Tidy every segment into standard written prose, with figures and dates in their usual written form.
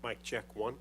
Mic check 1.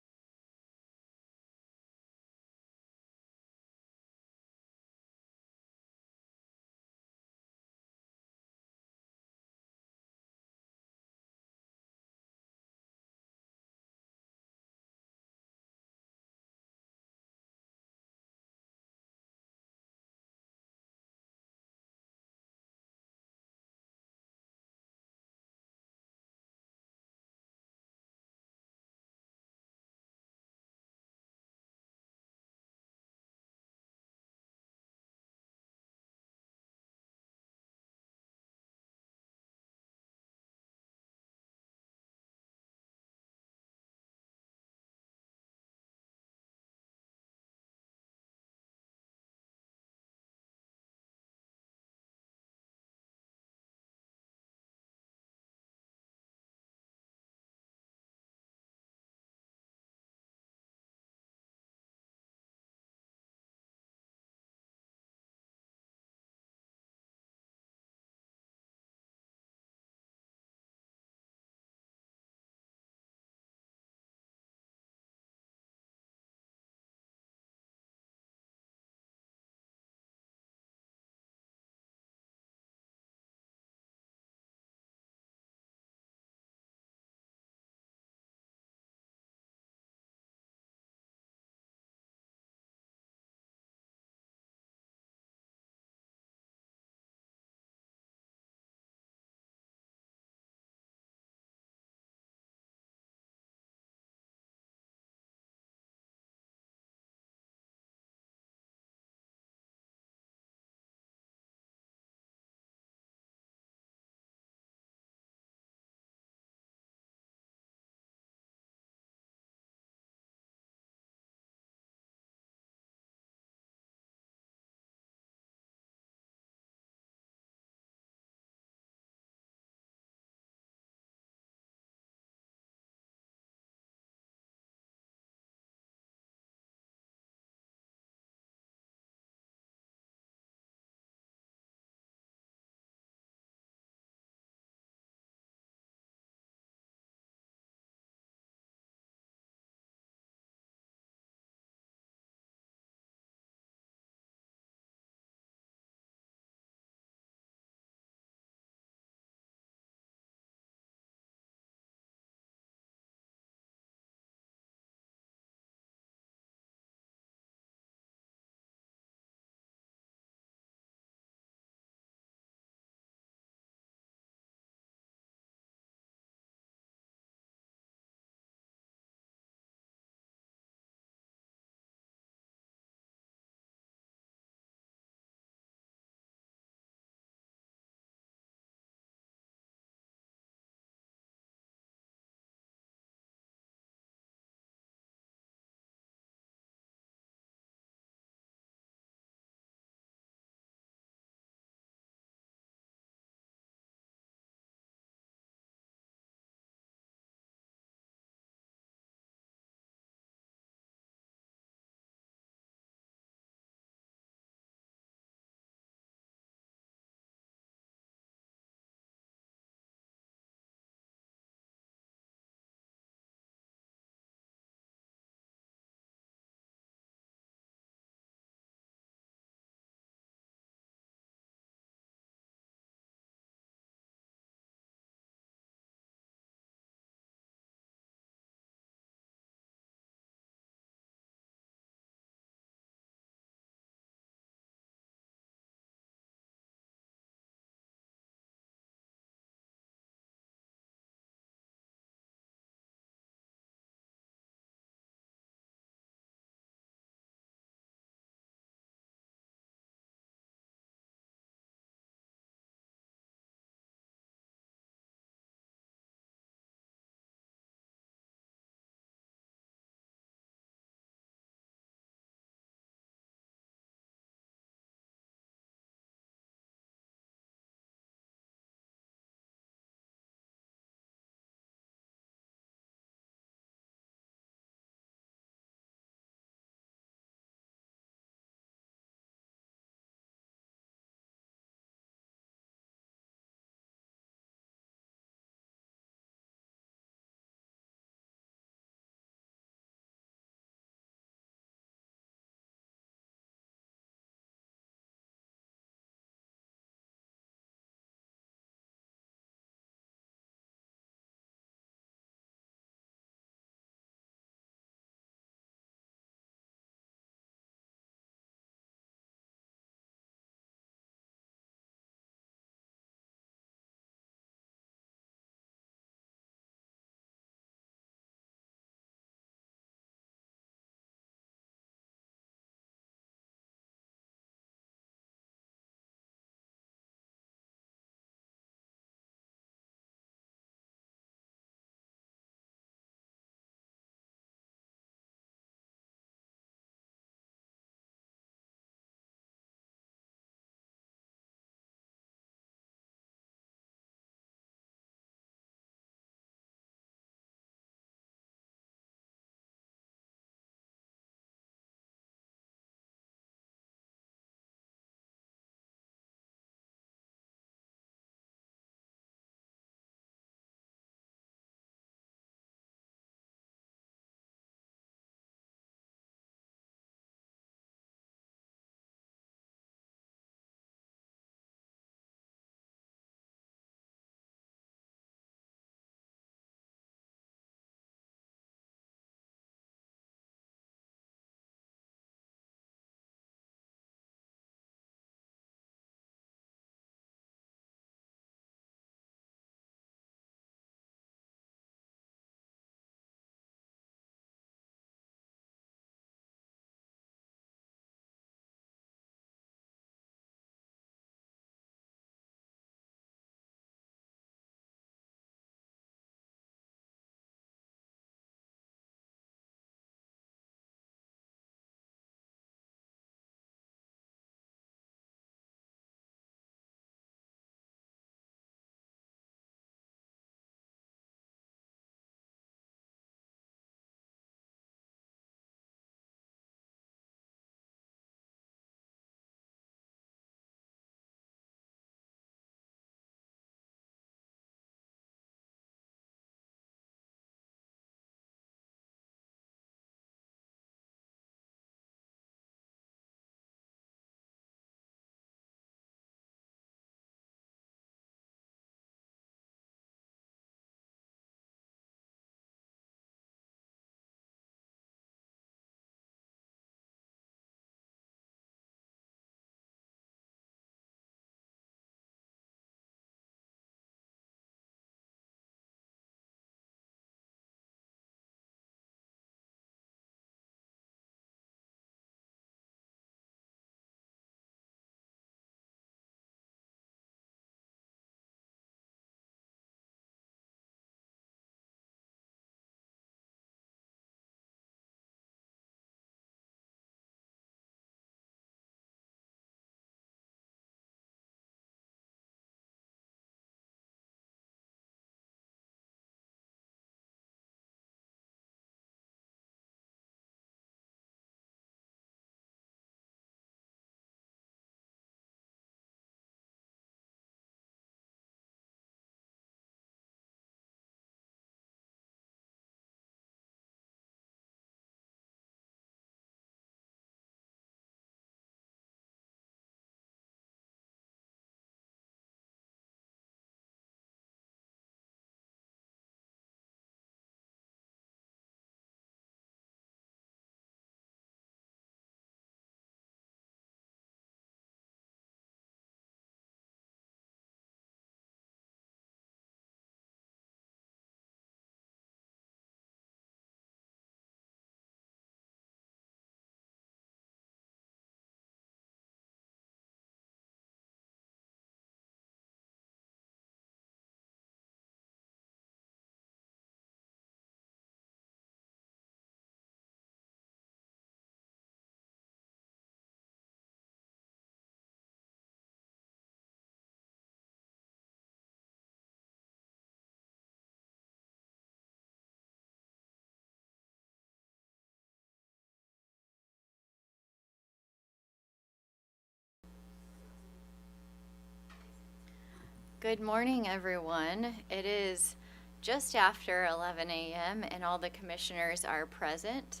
Good morning, everyone. It is just after 11 a.m. and all the commissioners are present.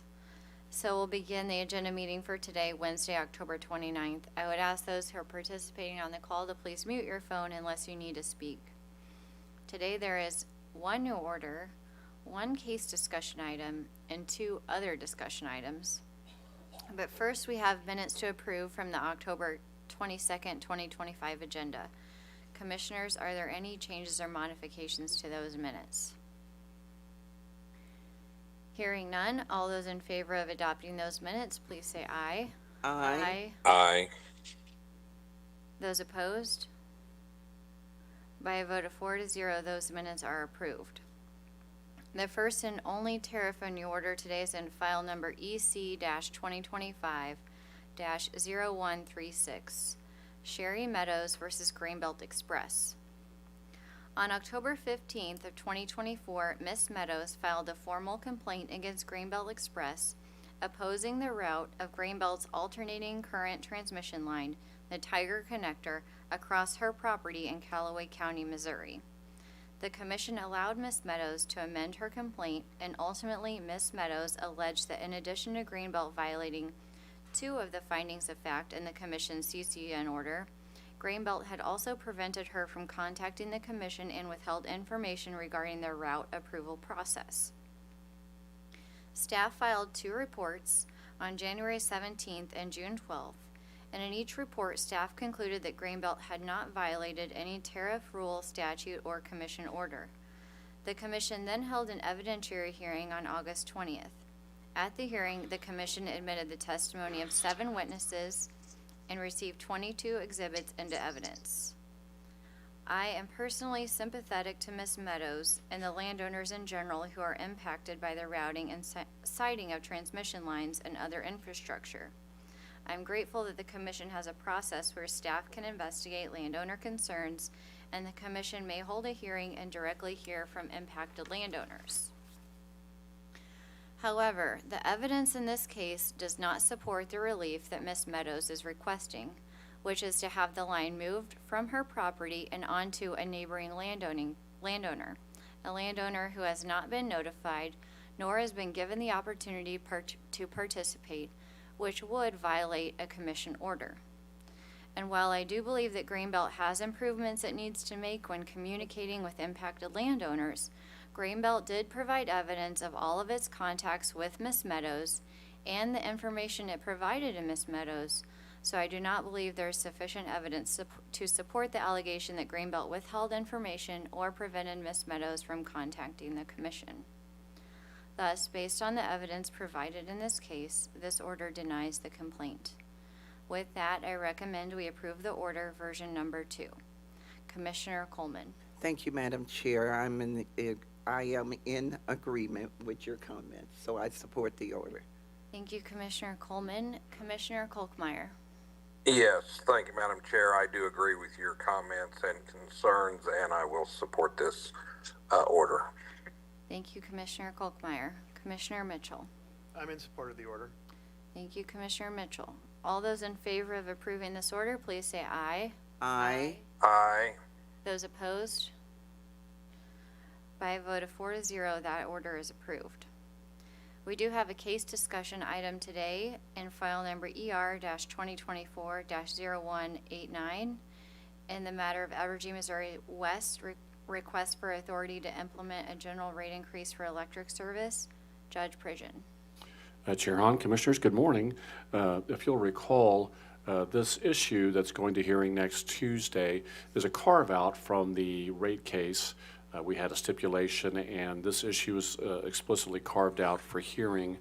So we'll begin the agenda meeting for today, Wednesday, October 29th. I would ask those who are participating on the call to please mute your phone unless you need to speak. Today there is one new order, one case discussion item, and two other discussion items. But first we have minutes to approve from the October 22nd, 2025 agenda. Commissioners, are there any changes or modifications to those minutes? Hearing none, all those in favor of adopting those minutes, please say aye. Aye. Aye. Those opposed? By a vote of 4-0, those minutes are approved. The first and only tariff and new order today is in file number EC-2025-0136. Sherry Meadows versus Greenbelt Express. On October 15th of 2024, Ms. Meadows filed a formal complaint against Greenbelt Express opposing the route of Greenbelt's alternating current transmission line, the Tiger Connector, across her property in Callaway County, Missouri. The commission allowed Ms. Meadows to amend her complaint, and ultimately Ms. Meadows alleged that in addition to Greenbelt violating two of the findings of fact in the commission's CCN order, Greenbelt had also prevented her from contacting the commission and withheld information regarding their route approval process. Staff filed two reports on January 17th and June 12th, and in each report, staff concluded that Greenbelt had not violated any tariff, rule, statute, or commission order. The commission then held an evidentiary hearing on August 20th. At the hearing, the commission admitted the testimony of 7 witnesses and received 22 exhibits into evidence. I am personally sympathetic to Ms. Meadows and the landowners in general who are impacted by the routing and siting of transmission lines and other infrastructure. I'm grateful that the commission has a process where staff can investigate landowner concerns, and the commission may hold a hearing and directly hear from impacted landowners. However, the evidence in this case does not support the relief that Ms. Meadows is requesting, which is to have the line moved from her property and onto a neighboring landowner, a landowner who has not been notified nor has been given the opportunity to participate, which would violate a commission order. And while I do believe that Greenbelt has improvements it needs to make when communicating with impacted landowners, Greenbelt did provide evidence of all of its contacts with Ms. Meadows and the information it provided to Ms. Meadows, so I do not believe there is sufficient evidence to support the allegation that Greenbelt withheld information or prevented Ms. Meadows from contacting the commission. Thus, based on the evidence provided in this case, this order denies the complaint. With that, I recommend we approve the order version number 2. Commissioner Coleman. Thank you, Madam Chair. I am in agreement with your comments, so I support the order. Thank you, Commissioner Coleman. Commissioner Kolkmeyer. Yes, thank you, Madam Chair. I do agree with your comments and concerns, and I will support this order. Thank you, Commissioner Kolkmeyer. Commissioner Mitchell. I'm in support of the order. Thank you, Commissioner Mitchell. All those in favor of approving this order, please say aye. Aye. Aye. Those opposed? By a vote of 4-0, that order is approved. We do have a case discussion item today in file number ER-2024-0189 in the matter of Evergy, Missouri West request for authority to implement a general rate increase for electric service. Judge Pridgeon. Chair Hahn, Commissioners, good morning. If you'll recall, this issue that's going to hearing next Tuesday is a carve-out from the rate case. We had a stipulation, and this issue is explicitly carved out for hearing.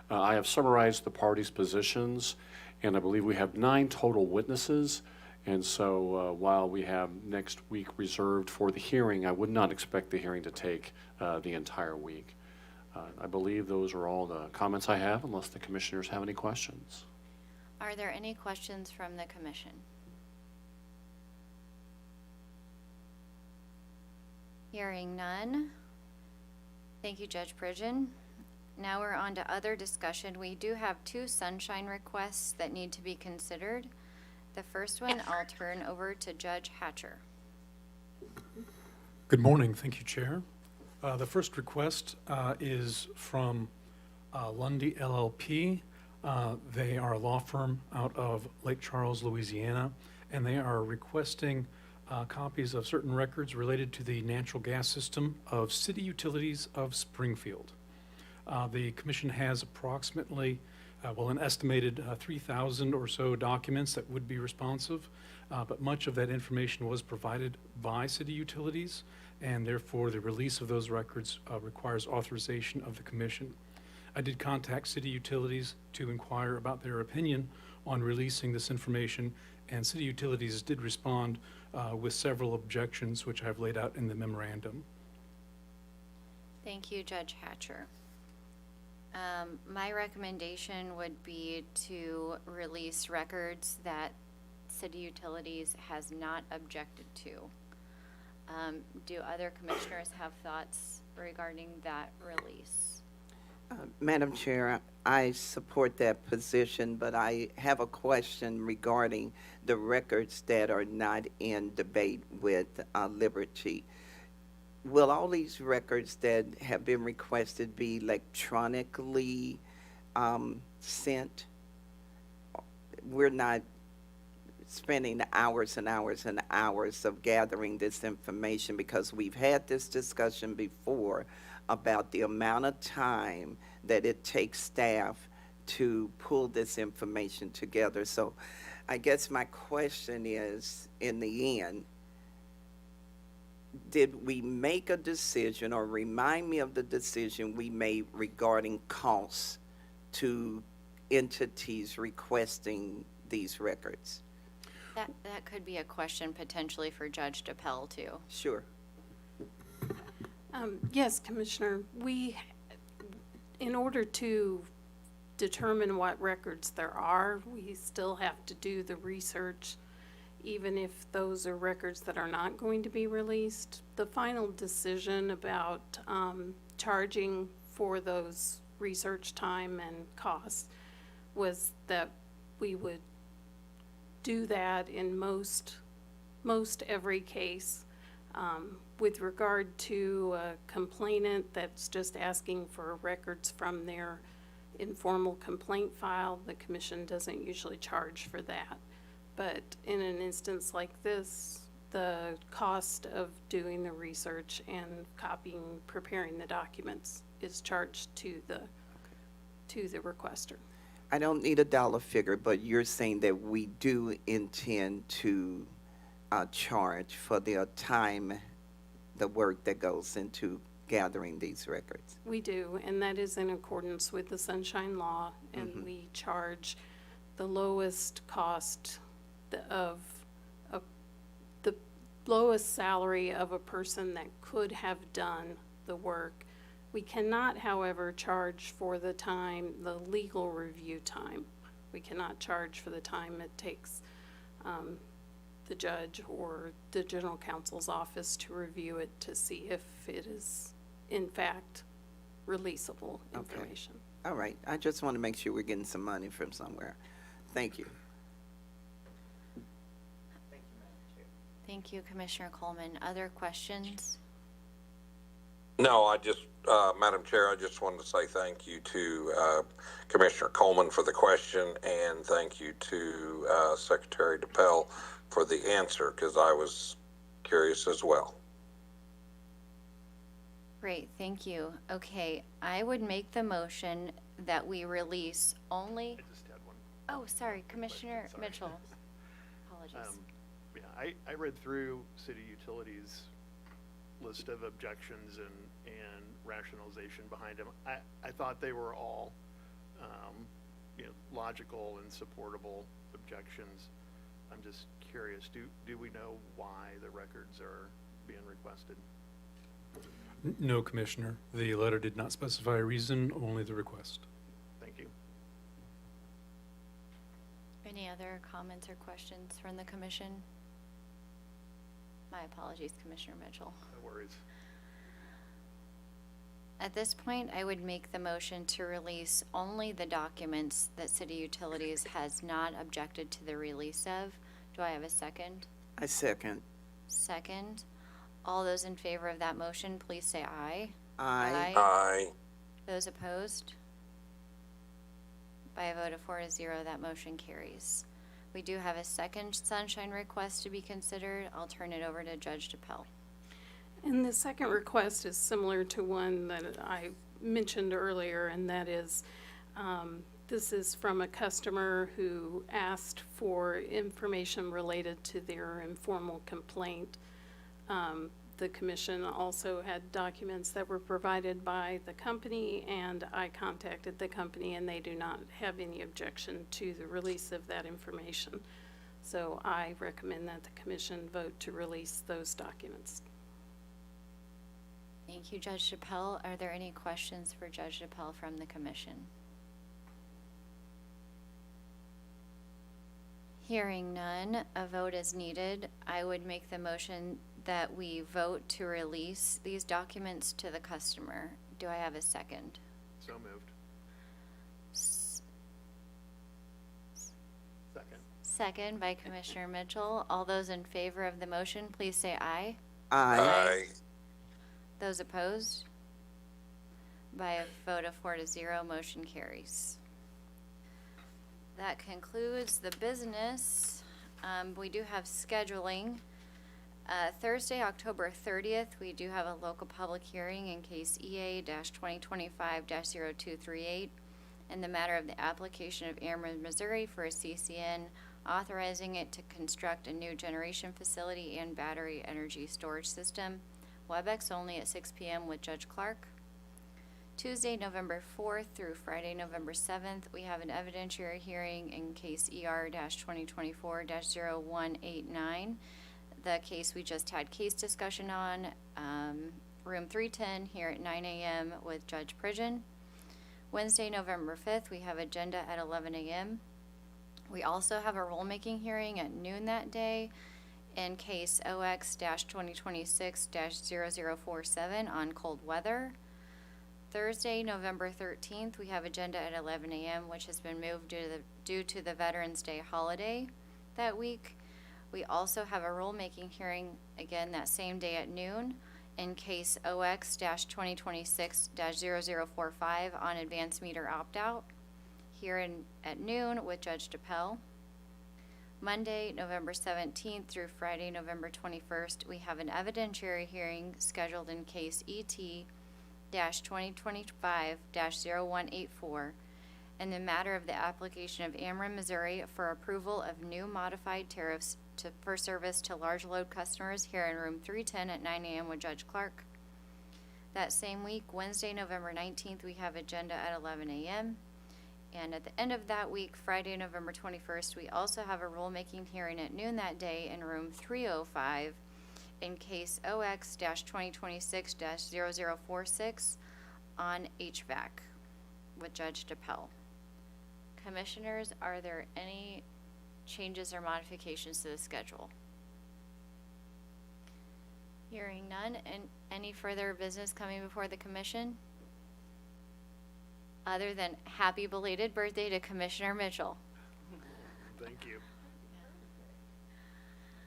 I have summarized the parties' positions, and I believe we have 9 total witnesses. And so while we have next week reserved for the hearing, I would not expect the hearing to take the entire week. I believe those are all the comments I have, unless the commissioners have any questions. Are there any questions from the commission? Hearing none. Thank you, Judge Pridgeon. Now we're on to other discussion. We do have 2 sunshine requests that need to be considered. The first one I'll turn over to Judge Hatcher. Good morning. Thank you, Chair. The first request is from Lundy LLP. They are a law firm out of Lake Charles, Louisiana, and they are requesting copies of certain records related to the natural gas system of City Utilities of Springfield. The commission has approximately, an estimated 3,000 or so documents that would be responsive, but much of that information was provided by City Utilities, and therefore the release of those records requires authorization of the commission. I did contact City Utilities to inquire about their opinion on releasing this information, and City Utilities did respond with several objections, which I've laid out in the memorandum. Thank you, Judge Hatcher. My recommendation would be to release records that City Utilities has not objected to. Do other commissioners have thoughts regarding that release? Madam Chair, I support that position, but I have a question regarding the records that are not in debate with Liberty. Will all these records that have been requested be electronically sent? We're not spending hours and hours and hours of gathering this information, because we've had this discussion before about the amount of time that it takes staff to pull this information together. So I guess my question is, in the end, did we make a decision, or remind me of the decision we made regarding costs to entities requesting these records? That could be a question potentially for Judge DePel too. Sure. Yes, Commissioner, in order to determine what records there are, we still have to do the research, even if those are records that are not going to be released. The final decision about charging for those research time and costs was that we would do that in most every case. With regard to a complainant that's just asking for records from their informal complaint file, the commission doesn't usually charge for that. But in an instance like this, the cost of doing the research and preparing the documents is charged to the requester. I don't need a dollar figure, but you're saying that we do intend to charge for the time, the work that goes into gathering these records. We do, and that is in accordance with the Sunshine Law, and we charge the lowest cost of the lowest salary of a person that could have done the work. We cannot, however, charge for the time, the legal review time. We cannot charge for the time it takes the judge or the general counsel's office to review it to see if it is, in fact, releasable information. All right. I just want to make sure we're getting some money from somewhere. Thank you. Thank you, Commissioner Coleman. Other questions? No, Madam Chair, I just wanted to say thank you to Commissioner Coleman for the question, and thank you to Secretary DePel for the answer, because I was curious as well. Great, thank you. Okay, I would make the motion that we release only, I just had one. oh, sorry, Commissioner Sorry. Mitchell. Apologies. Yeah, I read through City Utilities' list of objections and rationalization behind them. I thought they were all, logical and supportable objections. I'm just curious, do we know why the records are being requested? No, Commissioner. The letter did not specify a reason, only the request. Thank you. Any other comments or questions from the commission? My apologies, Commissioner Mitchell. No worries. At this point, I would make the motion to release only the documents that City Utilities has not objected to the release of. Do I have a second? I second. Second. All those in favor of that motion, please say aye. Aye. Aye. Those opposed? By a vote of 4-0, that motion carries. We do have a second sunshine request to be considered. I'll turn it over to Judge DePel. And the second request is similar to one that I mentioned earlier, and that is, this is from a customer who asked for information related to their informal complaint. The commission also had documents that were provided by the company, and I contacted the company, and they do not have any objection to the release of that information. So I recommend that the commission vote to release those documents. Thank you, Judge DePel. Are there any questions for Judge DePel from the commission? Hearing none, a vote is needed. I would make the motion that we vote to release these documents to the customer. Do I have a second? So moved. Second. Second by Commissioner Mitchell. All those in favor of the motion, please say aye. Aye. Aye. Those opposed? By a vote of 4-0, motion carries. That concludes the business. We do have scheduling. Thursday, October 30th, we do have a local public hearing in case EA-2025-0238 in the matter of the application of Ameren, Missouri for a CCN, authorizing it to construct a new generation facility and battery energy storage system. WebEx only at 6 p.m. with Judge Clark. Tuesday, November 4th through Friday, November 7th, we have an evidentiary hearing in case ER-2024-0189. The case we just had case discussion on, room 310 here at 9 a.m. with Judge Pridgeon. Wednesday, November 5th, we have agenda at 11 a.m. We also have a rulemaking hearing at noon that day in case OX-2026-0047 on cold weather. Thursday, November 13th, we have agenda at 11 a.m., which has been moved due to the Veterans Day holiday that week. We also have a rulemaking hearing again that same day at noon in case OX-2026-0045 on advanced meter opt-out here at noon with Judge DePel. Monday, November 17th through Friday, November 21st, we have an evidentiary hearing scheduled in case ET-2025-0184 in the matter of the application of Ameren, Missouri for approval of new modified tariffs for service to large load customers here in room 310 at 9 a.m. with Judge Clark. That same week, Wednesday, November 19th, we have agenda at 11 a.m. And at the end of that week, Friday, November 21st, we also have a rulemaking hearing at noon that day in room 305 in case OX-2026-0046 on HVAC with Judge DePel. Commissioners, are there any changes or modifications to the schedule? Hearing none, and any further business coming before the commission? Other than happy belated birthday to Commissioner Mitchell. Thank you.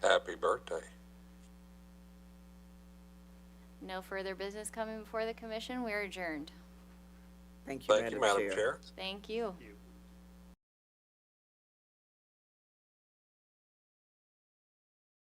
Happy birthday. No further business coming before the commission. We are adjourned. Thank you, Thank you, Madam Chair. Thank you. You.